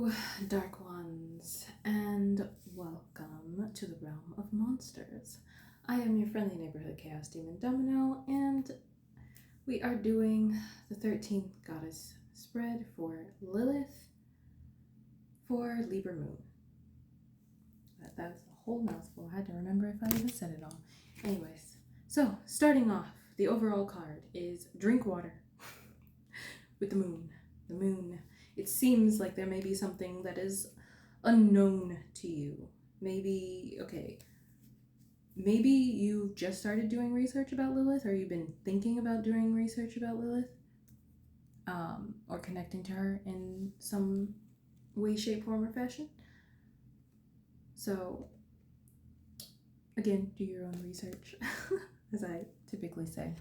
Hello, Dark Ones, and welcome to the realm of monsters. I am your friendly neighborhood Chaos Demon Domino, and we are doing the 13th Goddess spread for Lilith for Libra Moon. That was a whole mouthful. I had to remember if I even said it all. Anyways, so starting off, the overall card is drink water with the moon. The moon. It seems like there may be something that is unknown to you. Maybe you just started doing research about Lilith, or you've been thinking about doing research about Lilith, or connecting to her in some way, shape, form, or fashion. So, again, do your own research, as I typically say.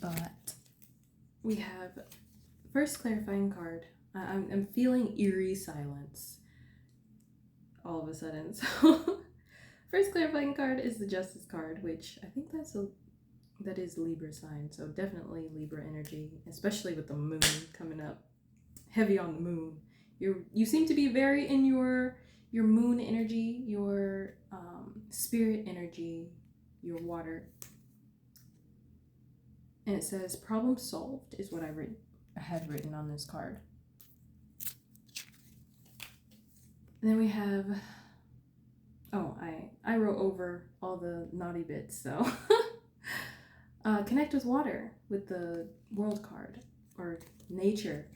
But we have first clarifying card. I'm feeling eerie silence all of a sudden. So first clarifying card is the Justice card, which I think that is Libra sign. So definitely Libra energy, especially with the moon coming up heavy on the moon. You seem to be very in your moon energy, your spirit energy, your water. And it says problem solved is what I had written on this card. And then we have, I wrote over all the naughty bits, so connect with water with the world card, or nature.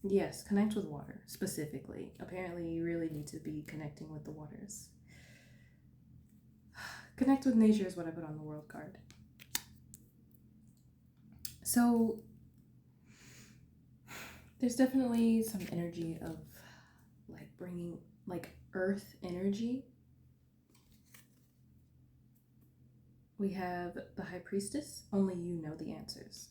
Yes, connect with water specifically. Apparently you really need to be connecting with the waters. Connect with nature is what I put on the world card. So there's definitely some energy of bringing earth energy. We have the High Priestess, only you know the answers.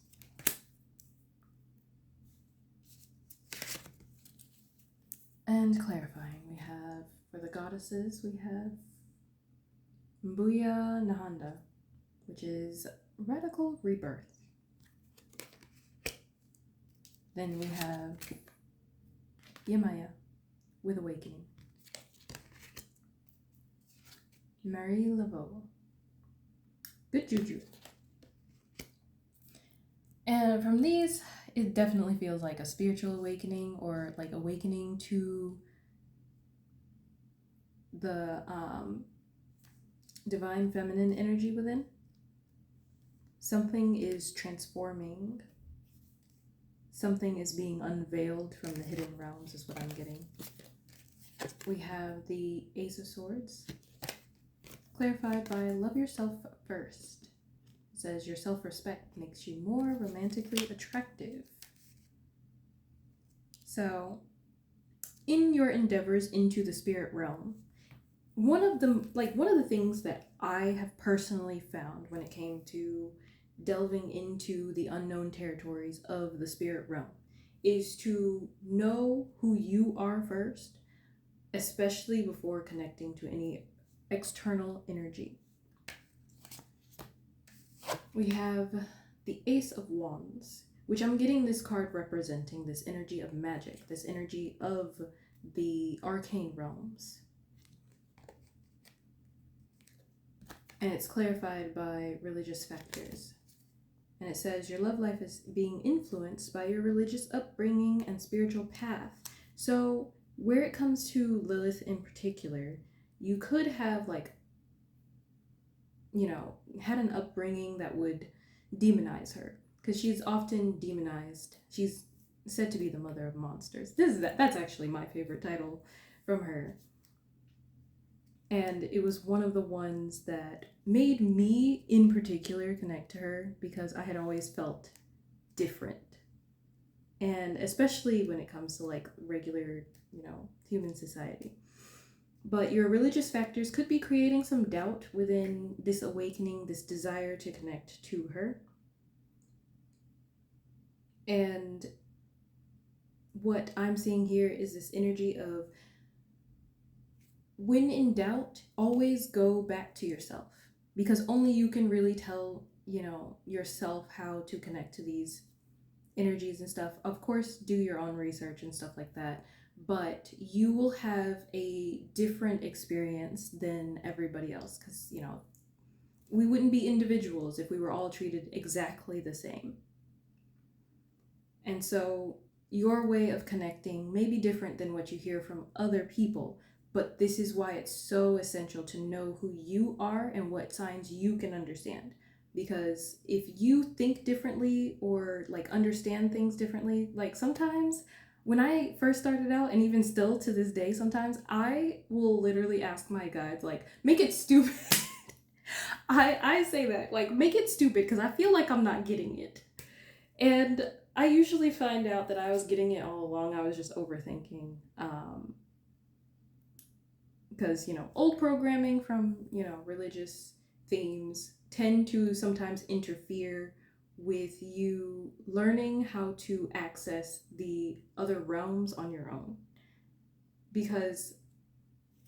And clarifying, we have, for the goddesses, we have Mbuya Nahanda, which is radical rebirth. Then we have Yemaya with awakening. Marie Laveau, good juju. And from these, it definitely feels like a spiritual awakening, or like awakening to the divine feminine energy within. Something is transforming. Something is being unveiled from the hidden realms is what I'm getting. We have the Ace of Swords, clarified by love yourself first. It says your self-respect makes you more romantically attractive. So, in your endeavors into the spirit realm, one of the things that I have personally found when it came to delving into the unknown territories of the spirit realm is to know who you are first, especially before connecting to any external energy. We have the Ace of Wands, which I'm getting this card representing this energy of magic, this energy of the arcane realms. And it's clarified by religious factors. And it says your love life is being influenced by your religious upbringing and spiritual path. So where it comes to Lilith in particular, you could have had an upbringing that would demonize her, because she's often demonized. She's said to be the mother of monsters. That's actually my favorite title from her. And it was one of the ones that made me, in particular, connect to her, because I had always felt different. And especially when it comes to regular, human society. But your religious factors could be creating some doubt within this awakening, this desire to connect to her. And what I'm seeing here is this energy of, when in doubt, always go back to yourself, because only you can really tell, yourself how to connect to these energies and stuff, of course, do your own research and stuff like that. But you will have a different experience than everybody else, because, you know, we wouldn't be individuals if we were all treated exactly the same. And so your way of connecting may be different than what you hear from other people, but this is why it's so essential to know who you are and what signs you can understand. Because if you think differently or like understand things differently, like sometimes when I first started out, and even still to this day, sometimes I will literally ask my guides, like, make it stupid. I say that, like, make it stupid, because I feel like I'm not getting it. And I usually find out that I was getting it all along. I was just overthinking. Because, you know, old programming from, you know, religious themes tend to sometimes interfere with you learning how to access the other realms on your own. Because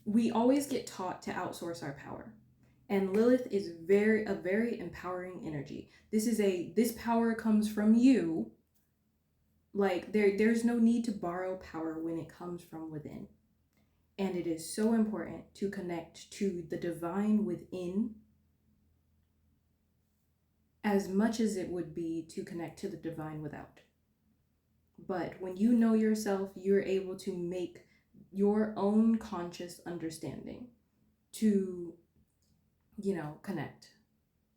we always get taught to outsource our power. And Lilith is a very empowering energy. This power comes from you. Like there's no need to borrow power when it comes from within. And it is so important to connect to the divine within as much as it would be to connect to the divine without. But when you know yourself, you're able to make your own conscious understanding to, you know, connect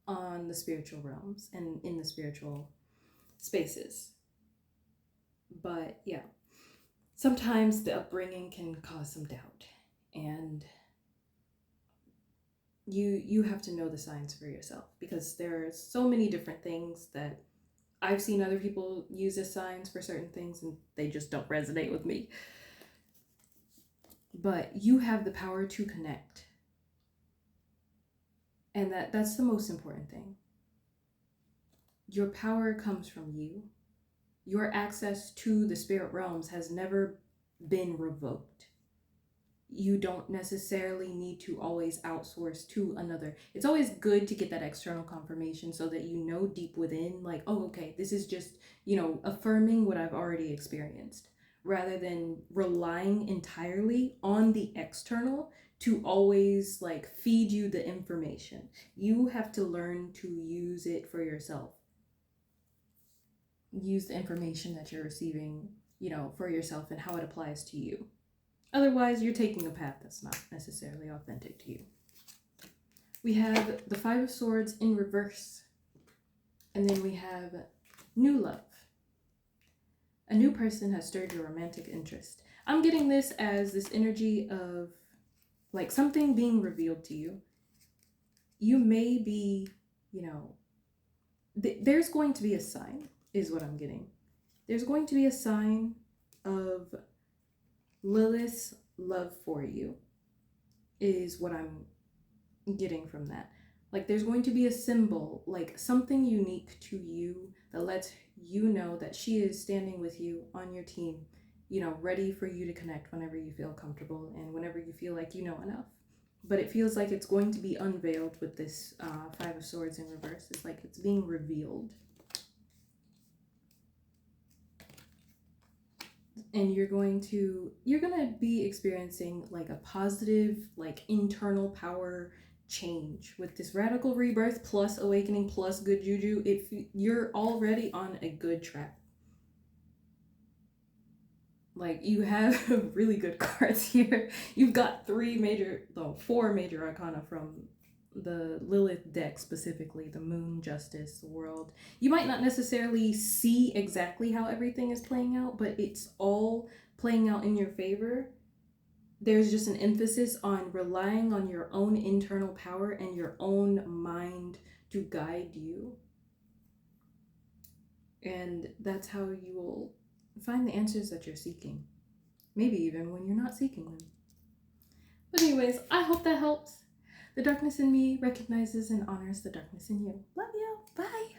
on the spiritual realms and in the spiritual spaces. But yeah, sometimes the upbringing can cause some doubt, and you have to know the signs for yourself, because there are so many different things that I've seen other people use as signs for certain things, and they just don't resonate with me. But you have the power to connect, and that's the most important thing. Your power comes from you. Your access to the spirit realms has never been revoked. You don't necessarily need to always outsource to another. It's always good to get that external confirmation so that you know deep within, like, oh, okay, this is just, you know, affirming what I've already experienced, rather than relying entirely on the external to always like feed you the information. You have to learn to use it for yourself. Use the information that you're receiving, you know, for yourself and how it applies to you. Otherwise, you're taking a path that's not necessarily authentic to you. We have the Five of Swords in reverse. And then we have new love. A new person has stirred your romantic interest. I'm getting this as this energy of like something being revealed to you. You may be, you know, there's going to be a sign, is what I'm getting. There's going to be a sign of Lilith's love for you, is what I'm getting from that. Like there's going to be a symbol, like something unique to you that lets you know that she is standing with you on your team, you know, ready for you to connect whenever you feel comfortable and whenever you feel like you know enough. But it feels like it's going to be unveiled with this Five of Swords in reverse. It's like it's being revealed. And you're going to be experiencing like a positive, like internal power change with this radical rebirth plus awakening plus good juju. If you're already on a good track, like you have really good cards here. You've got four major arcana from the Lilith deck, specifically the Moon, Justice, the World. You might not necessarily see exactly how everything is playing out, but it's all playing out in your favor. There's just an emphasis on relying on your own internal power and your own mind to guide you. And that's how you will find the answers that you're seeking. Maybe even when you're not seeking them. But anyways, I hope that helps. The darkness in me recognizes and honors the darkness in you. Love you. Bye.